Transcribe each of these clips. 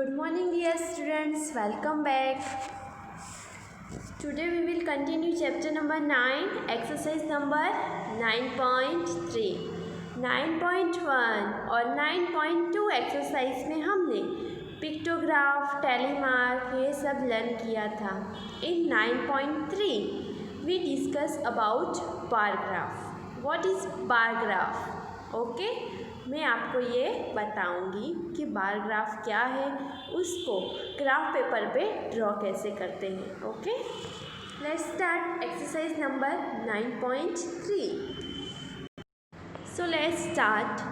Good morning, dear students. Welcome back. Today we will continue chapter number 9, exercise number 9.3. 9.1 और 9.2 exercise में हमने pictograph, टेलीमार्क ये सब learn किया था. इन 9.3 we discuss about bar graph. What is bar graph? Okay, मैं आपको ये बताऊंगी कि बार ग्राफ क्या है, उसको ग्राफ पेपर पे ड्रॉ कैसे करते हैं. Okay, let's start exercise number 9.3. So let's start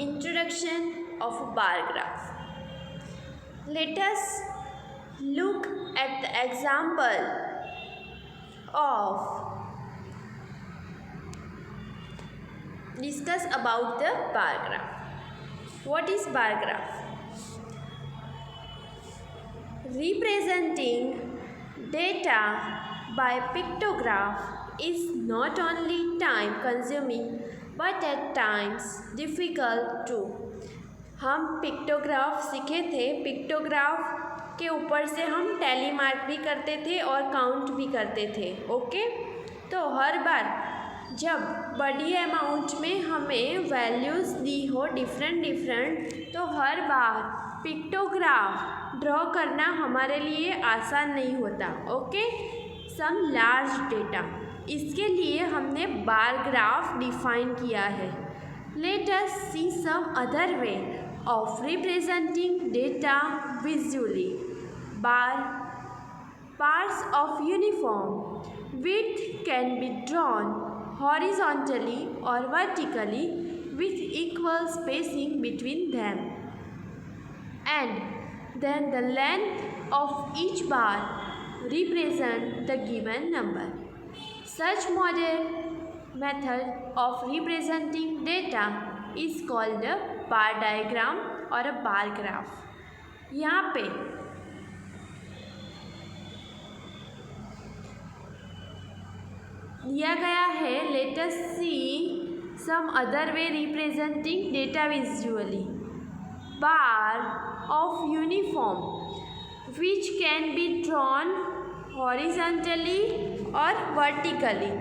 introduction of bar graph. Let us look at the example of discuss about the bar graph. What is bar graph? Representing data by pictograph is not only time consuming but at times difficult too. हम pictograph सीखे थे. Pictograph के ऊपर से हम टेलीमार्क भी करते थे और काउंट भी करते थे. ओके, तो हर बार जब बड़ी अमाउंट में हमें वैल्यूज़ दी हो डिफरेंट, तो हर बार पिक्टोग्राफ ड्रॉ करना हमारे लिए आसान नहीं होता. ओके, सम लार्ज डेटा, इसके लिए हमने बार ग्राफ डिफाइन किया है. Let us see some other way of representing data visually. bars of uniform width can be drawn horizontally or vertically with equal spacing between them, and then the length of each bar represent the given number. Such modern method of representing data is called a bar diagram or a bar graph. यहाँ पे दिया गया है, let us see some other way representing data visually. Bar of uniform which can be drawn horizontally और vertically,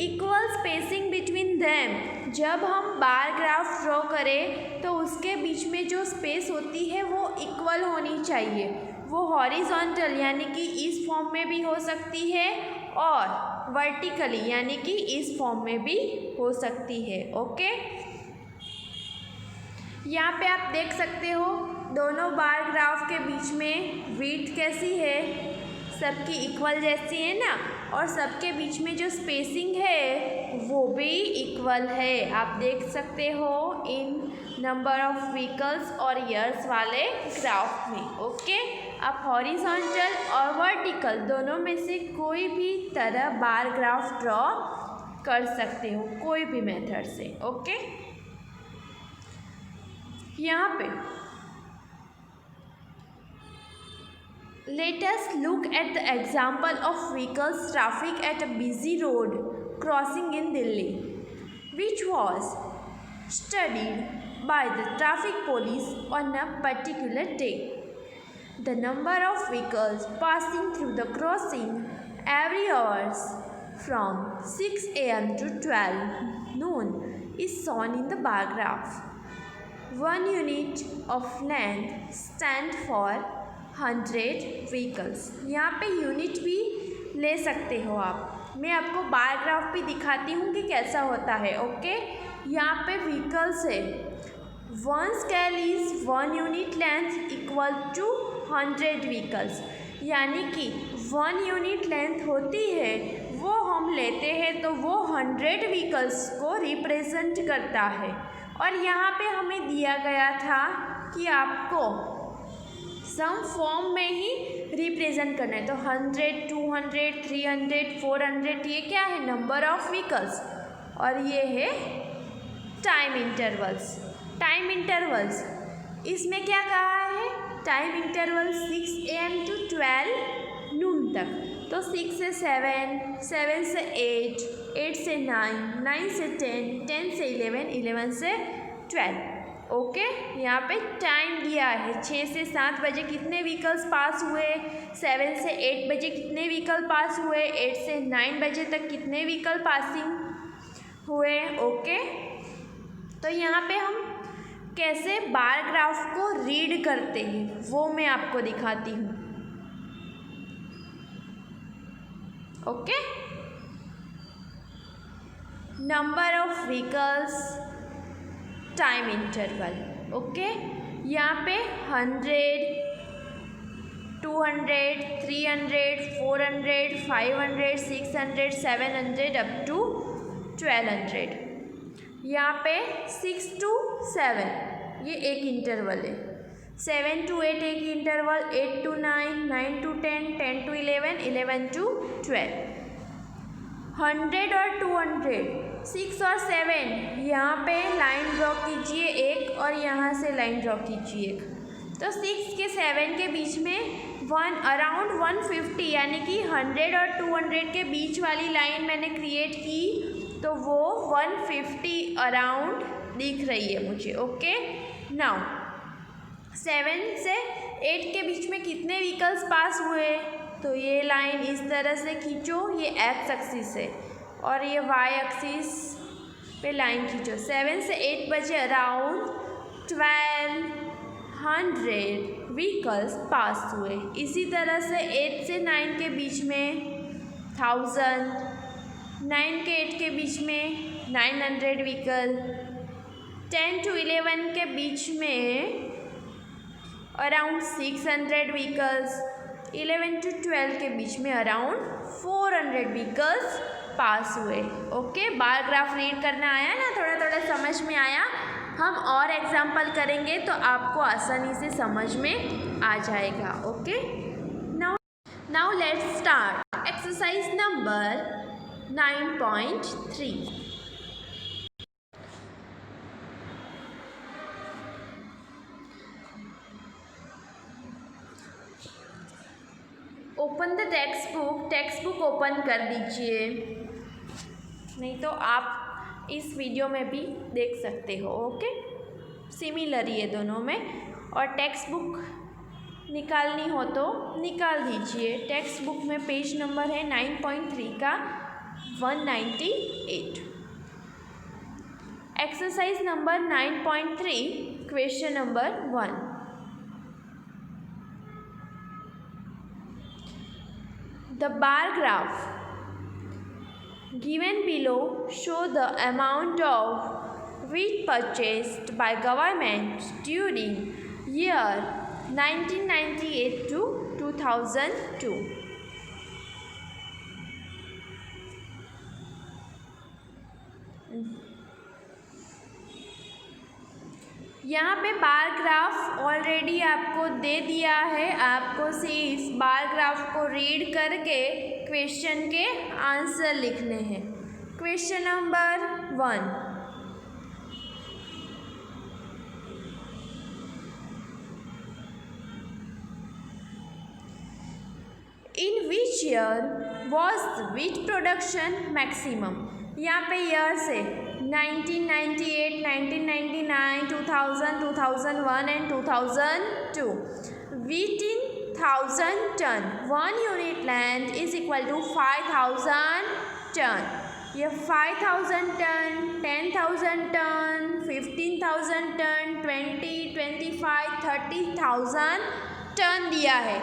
equal spacing between them. जब हम bar graph draw करें तो उसके बीच में जो स्पेस होती है वो इक्वल होनी चाहिए. वो हॉरिजॉन्टल यानी कि इस फॉर्म में भी हो सकती है और वर्टिकली यानी कि इस फॉर्म में भी हो सकती है. ओके, यहाँ पे आप देख सकते हो दोनों बार ग्राफ के बीच में विड्थ कैसी है, सबकी इक्वल जैसी है ना, और सबके बीच में जो स्पेसिंग है वो भी इक्वल है. आप देख सकते हो इन नंबर ऑफ व्हीकल्स और ईयर्स वाले ग्राफ में. ओके, आप हॉरिजॉन्टल और वर्टिकल दोनों में से कोई भी तरह बार ग्राफ ड्रॉ कर सकते हो, कोई भी मेथड से. ओके, यहाँ पे let us look at the example of vehicles traffic at a busy road crossing in Delhi, which was studied by the traffic police on a particular day. The number of vehicles passing through the crossing every hour from 6 a.m. to 12 noon is shown in the bar graph. 1 unit of length stands for 100 vehicles. यहाँ पे unit भी ले सकते हो आप. मैं आपको bar graph भी दिखाती हूँ कि कैसा होता है. ओके, यहाँ पे व्हीकल्स है. One scale is 1 unit length equal to 100 vehicles, यानी कि 1 यूनिट लेंथ होती है वो हम लेते हैं तो वो 100 व्हीकल्स को रिप्रेजेंट करता है. और यहाँ पे हमें दिया गया था कि आपको सम फॉर्म में ही रिप्रेजेंट करना है. तो 100, 200, 300, 400 ये क्या है, नंबर ऑफ व्हीकल्स, और ये है टाइम इंटरवल्स. टाइम इंटरवल्स इसमें क्या कहा है, टाइम इंटरवल 6 AM to 12 नून तक. तो 6 से 7, 7 से 8, 8 से 9, 9 से 10, 10 से 11, 11 से 12. ओके, यहाँ पे टाइम दिया है 6 से 7 बजे कितने व्हीकल्स पास हुए, 7 से 8 बजे कितने व्हीकल पास हुए, 8 से 9 बजे तक कितने व्हीकल पासिंग हुए। ओके, तो यहाँ पे हम कैसे बार ग्राफ को रीड करते हैं वो मैं आपको दिखाती हूँ। Okay, number of vehicles, time interval. Okay, यहाँ पे 100, 200, 300, 400, 500, 600, 700 अप टू 1200। यहाँ पे 6 to 7 ये एक इंटरवल है, 7 to 8 एक interval, 8 to 9, 9 to 10, 10 to 11, 11 to 12। 100 और 200, 6 और 7 यहाँ पे लाइन ड्रॉ कीजिए एक, और यहाँ से लाइन ड्रॉ कीजिए एक। तो 6 के 7 के बीच में अराउंड 150 यानी कि 100 और 200 के बीच वाली लाइन मैंने क्रिएट की, तो वो 150 अराउंड दिख रही है मुझे। ओके, नाउ 7 से 8 के बीच में कितने व्हीकल्स पास हुए, तो ये लाइन इस तरह से खींचो, ये एक्स एक्सिस है और ये वाई एक्सिस पे लाइन खींचो। 7 से 8 बजे अराउंड 1200 व्हीकल्स पास हुए। इसी तरह से 8 से 9 के बीच में 1000, 9 के 8 के बीच में 900 व्हीकल, 10 to 11 के बीच में अराउंड 600 व्हीकल्स, 11 to 12 के बीच में अराउंड 400 व्हीकल्स पास हुए। ओके, बार ग्राफ रीड करना आया ना, थोड़ा थोड़ा समझ में आया। हम और एग्जाम्पल करेंगे तो आपको आसानी से समझ में आ जाएगा। Okay, now let's start exercise number 9.3। Open the text book open कर दीजिए, नहीं तो आप इस वीडियो में भी देख सकते हो। ओके, सिमिलर ये दोनों में, और टेक्स्ट बुक निकालनी हो तो निकाल दीजिए। टेक्स्ट बुक में पेज नंबर है 9.3 का 198। Exercise number 9.3, question number 1। The bar graph given below show the amount of wheat purchased by government during year 1998 to 2002. यहाँ पे बार ग्राफ ऑलरेडी आपको दे दिया है, आपको सिर्फ इस बार ग्राफ को रीड करके क्वेश्चन के आंसर लिखने हैं। Question number 1, in which year was wheat production maximum. यहाँ पे ईयर्स है 1998, 1999, 2000, 2001 and 2002। wheat in 1000 ton, 1 unit land is equal to 5000 ton। ये 5000 टन, 10,000 टन, 15,000 टन, 20, 25, 30,000 टन दिया है,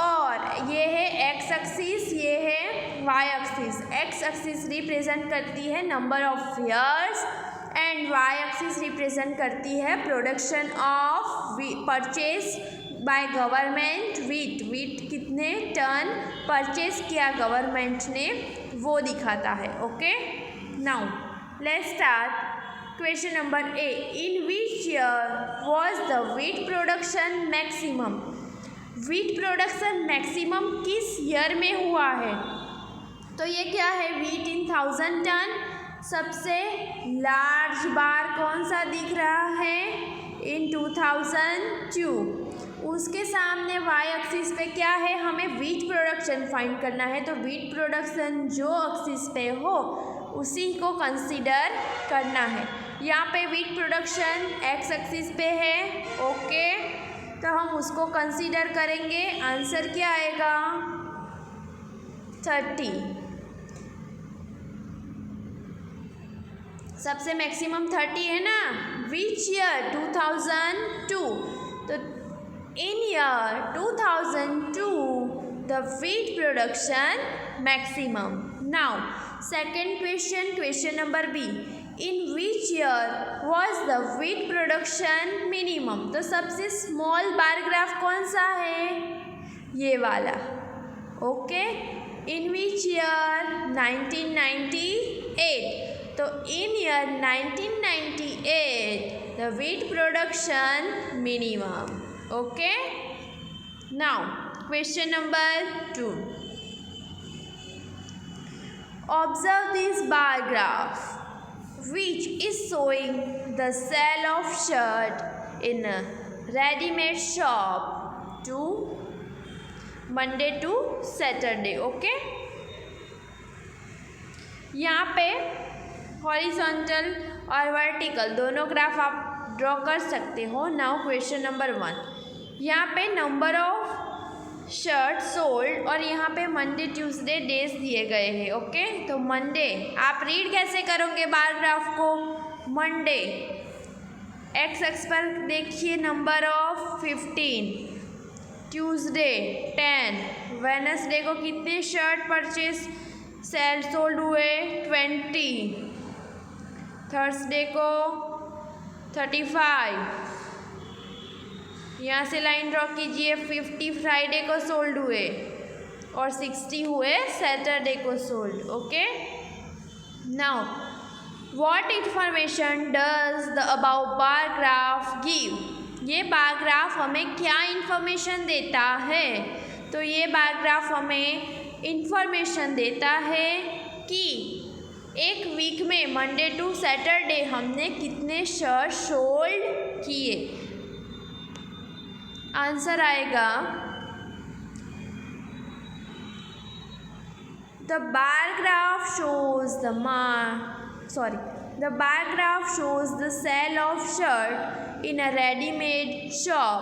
और ये है एक्स एक्सिस, ये है Y axis. X axis represent करती है number of years and Y axis represent करती है production of purchase by government wheat. Wheat कितने टन परचेज किया गवर्नमेंट ने वो दिखाता है। Okay, now let's start question number A. In which year was the wheat production maximum. Wheat production maximum किस year में हुआ है, तो ये क्या है, व्हीट इन 1000 टन। सबसे लार्ज बार कौन सा दिख रहा है, इन 2002। उसके सामने वाई एक्सिस पे क्या है, हमें व्हीट प्रोडक्शन फाइंड करना है, तो व्हीट प्रोडक्शन जो एक्सिस पे हो उसी को कंसीडर करना है। यहाँ पे वीट प्रोडक्शन एक्स एक्सिस पे है, ओके, तो हम उसको कंसीडर करेंगे। आंसर क्या आएगा? 30। सबसे मैक्सिमम 30 है ना। Which year? 2002। तो in year 2002 the wheat production maximum. Now second question, question number b, in which year was the wheat production minimum. तो सबसे स्मॉल बार ग्राफ कौन सा है? ये वाला, ओके। In which year? 1998। तो in year 1998 the wheat production minimum, okay. Now question number 2, observe this bar graph which is showing the sale of shirt in a ready-made shop to Monday to Saturday, okay। यहाँ पे horizontal और vertical दोनों graph आप draw कर सकते हो। Now question number 1, यहाँ पे नंबर ऑफ शर्ट सोल्ड और यहाँ पे मंडे ट्यूसडे डेज दिए गए हैं, ओके। तो मंडे आप रीड कैसे करोगे बार ग्राफ को? मंडे एक्स एक्स पर देखिए नंबर ऑफ 15, ट्यूसडे 10, वेडनेसडे को कितने शर्ट परचेज सेल सोल्ड हुए? 20, थर्सडे को 35, यहाँ से लाइन ड्रॉ कीजिए, 50 फ्राइडे को सोल्ड हुए और 60 हुए सैटरडे को sold, okay. Now what information does the above bar graph give. ये बार ग्राफ हमें क्या इंफॉर्मेशन देता है? तो ये बार ग्राफ हमें इंफॉर्मेशन देता है कि एक वीक में मंडे टू सैटरडे हमने कितने शर्ट सोल्ड किए। आंसर आएगा the bar graph shows the bar graph shows the sale of shirt in a readymade shop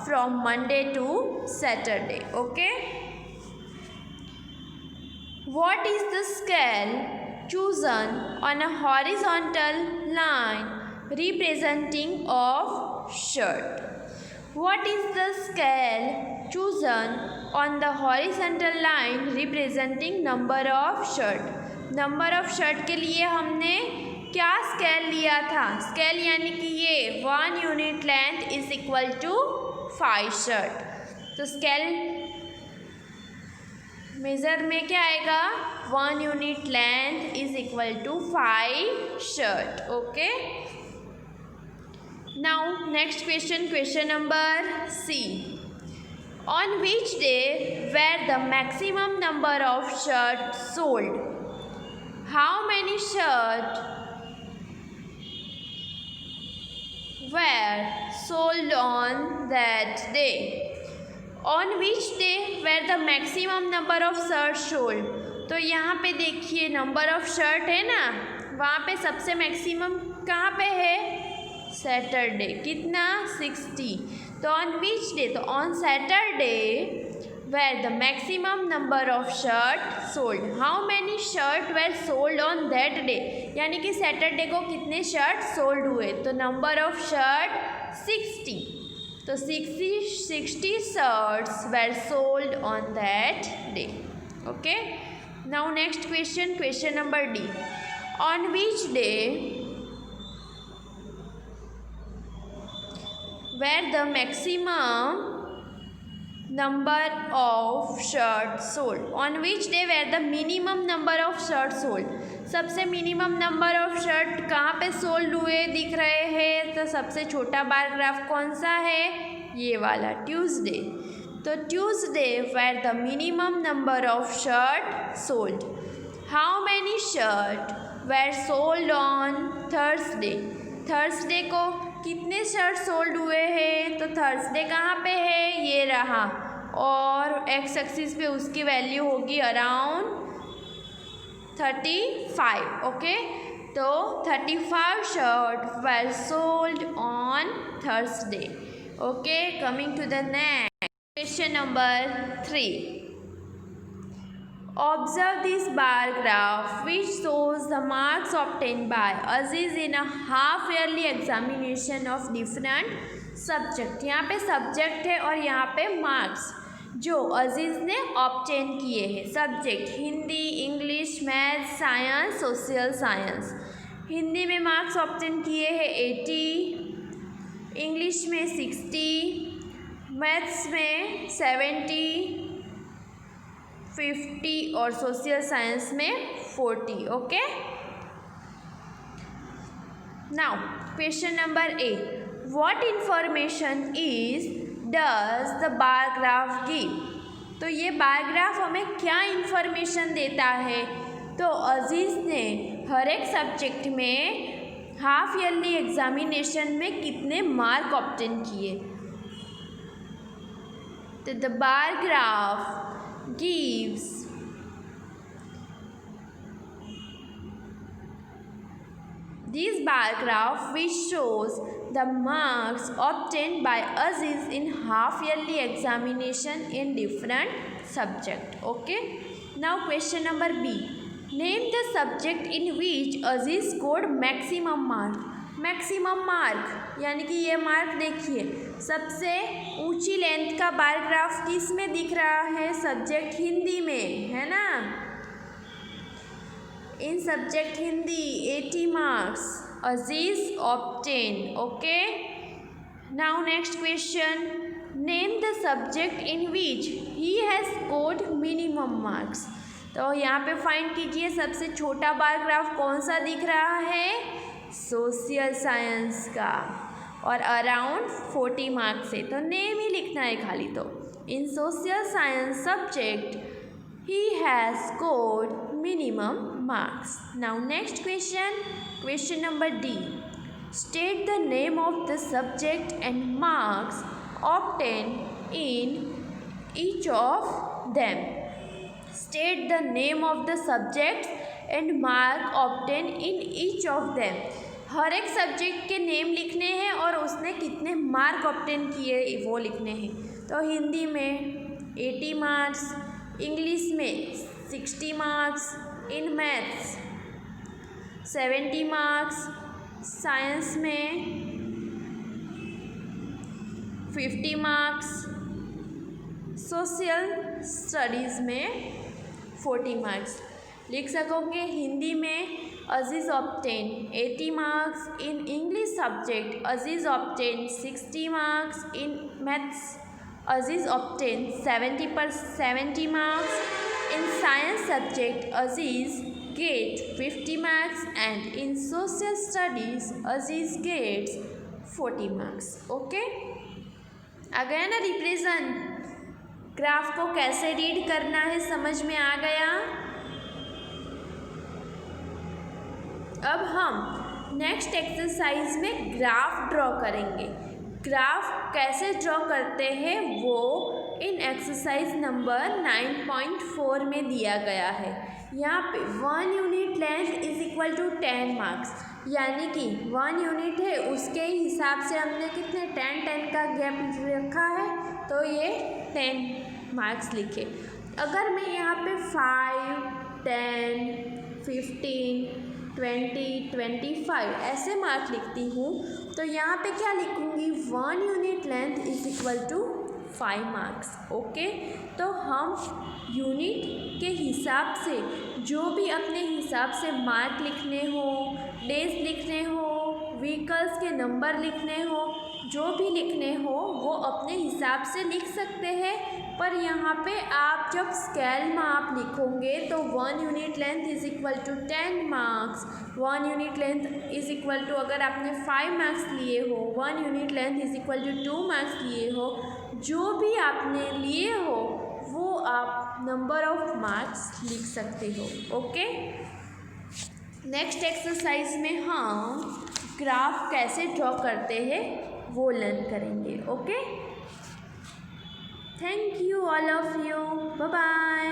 from Monday to Saturday, okay. What is the scale chosen on a horizontal line representing of shirt? What is the scale chosen on the horizontal line representing number of shirt? Number of shirt के लिए हमने क्या scale लिया था? Scale यानी कि ये 1 unit length is equal to 5 shirt. तो स्केल मेजर में क्या आएगा? 1 unit length is equal to 5 shirt, okay. Now next question, question number C, on which day were the maximum number of shirt sold. How many shirt were sold on that day. On which day were the maximum number of shirt sold. तो यहाँ पे देखिए number of shirt है ना, वहाँ पे सबसे maximum कहाँ पे है? सैटरडे। कितना? 60। तो ऑन विच डे? तो on Saturday were the maximum number of shirt sold. How many shirt were sold on that day, यानी कि सैटरडे को कितने शर्ट सोल्ड हुए। तो नंबर ऑफ शर्ट 60। तो 60 shirts were sold on that day, okay। Now next question, question number D, on which day were the maximum number of shirts sold? On which day were the minimum number of shirts sold? सबसे minimum number of shirt कहाँ पे sold हुए दिख रहे हैं? तो सबसे छोटा बार ग्राफ कौन सा है? ये वाला, ट्यूसडे। तो Tuesday were the minimum number of shirt sold. How many shirt were sold on Thursday. Thursday को कितने शर्ट सोल्ड हुए हैं? तो थर्सडे कहाँ पे है? ये रहा, और एक्स एक्सिस पे उसकी वैल्यू होगी अराउंड 35, ओके। तो 35 shirts were sold on Thursday. Okay, coming to the next question number 3. Observe this bar graph which shows the marks obtained by Aziz in a half yearly examination of different subject. यहाँ पे subject है और यहाँ पे marks जो अजीज़ ने obtain किए हैं. Subject Hindi, English, maths, science, social science. Hindi में मार्क्स ऑब्टेन किए हैं 80, इंग्लिश में 60, मैथ्स में 70, 50 और सोशल साइंस में 40. Okay, now question number 8. What information does the bar graph give? तो ये बार ग्राफ हमें क्या इंफॉर्मेशन देता है? तो अजीज़ ने हर एक सब्जेक्ट में हाफ ईयरली एग्जामिनेशन में कितने मार्क ऑब्टेन किए. तो the bar graph gives this bar graph which shows the marks obtained by Aziz in half yearly examination in different subject. Okay, now question number B. Name the subject in which Aziz scored maximum mark. Maximum mark यानी कि ये mark देखिए, सबसे ऊंची length का bar graph किस में दिख रहा है? सब्जेक्ट हिंदी में, है ना. In subject Hindi 80 marks Aziz obtain. Okay, now next question. Name the subject in which he has scored minimum marks. तो यहाँ पे फाइंड कीजिए सबसे छोटा बार ग्राफ कौन सा दिख रहा है? सोशल साइंस का, और अराउंड 40 मार्क्स है. तो नेम ही लिखना है खाली. तो in social science subject he has scored minimum marks. Now next question, question number d. State the name of the subject and marks obtain in each of them. State the name of the subject and mark obtain in each of them. हर एक subject के name लिखने हैं और उसने कितने mark obtain किए वो लिखने हैं. तो हिंदी में 80 मार्क्स, इंग्लिश में 60 marks, in maths 70 marks, science में 50 मार्क्स, सोशल स्टडीज़ में 40 मार्क्स. लिख सकोगे हिंदी में Aziz obtain 80 marks, in English subject Aziz obtain 60 marks, in maths Aziz obtain 70 marks, in science subject Aziz get 50 marks and in social studies Aziz gets 40 marks. Okay, आ गया ना represent. Graph को कैसे रीड करना है समझ में आ गया. अब हम नेक्स्ट एक्सरसाइज में ग्राफ ड्रॉ करेंगे. ग्राफ कैसे ड्रॉ करते हैं वो इन एक्सरसाइज नंबर 9.4 में दिया गया है. यहाँ पे 1 unit length is equal to 10 marks, यानी कि 1 यूनिट है उसके हिसाब से हमने कितने 10 का गैप रखा है, तो ये 10 मार्क्स लिखे. अगर मैं यहाँ पे 5, 10, 15, 20, 25 ऐसे मार्क लिखती हूँ, तो यहाँ पे क्या लिखूँगी? 1 unit length is equal to 5 marks. Okay, तो हम यूनिट के हिसाब से जो भी अपने हिसाब से मार्क लिखने हो, डेज लिखने हो, व्हीकल्स के नंबर लिखने हो, जो भी लिखने हो वो अपने हिसाब से लिख सकते हैं. पर यहाँ पे आप जब स्केल में आप लिखोगे तो 1 unit length is equal to 10 marks, 1 unit length is equal to, अगर आपने 5 मार्क्स लिए हो, 1 unit length is equal to 2 marks लिए हो, जो भी आपने लिए हो वो आप नंबर ऑफ मार्क्स लिख सकते हो. ओके, नेक्स्ट एक्सरसाइज में हम ग्राफ कैसे ड्रॉ करते हैं वो लर्न करेंगे. Okay, thank you all of you, bye bye.